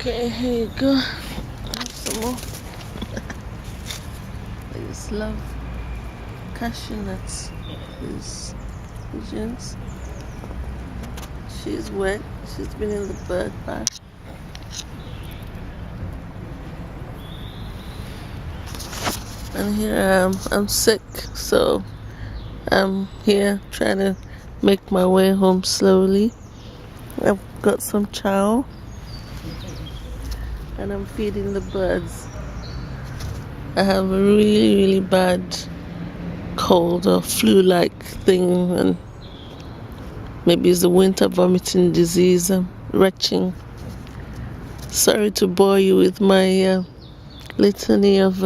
Okay, here you go. Have some more. I just love cashew nuts. These pigeons. She's wet. She's been in the bird bath. And here I am. I'm sick, so I'm here trying to make my way home slowly. I've got some chow and I'm feeding the birds. I have a really, really bad cold or flu-like thing, and maybe it's the winter vomiting disease. I'm retching. Sorry to bore you with my litany of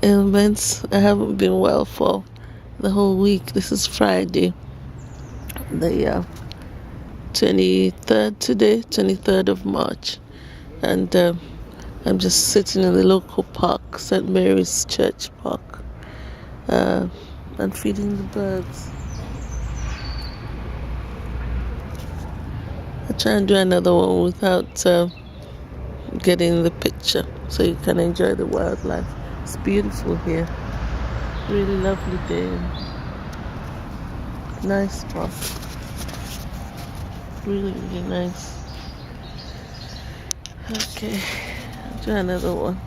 ailments. I haven't been well for the whole week. This is Friday, the 23rd today, 23rd of March. And I'm just sitting in the local park, St. Mary's Church Park, and feeding the birds. I'll try and do another one without getting the picture so you can enjoy the wildlife. It's beautiful here. Really lovely day. Nice park. Really, really nice. Okay, I'll do another one.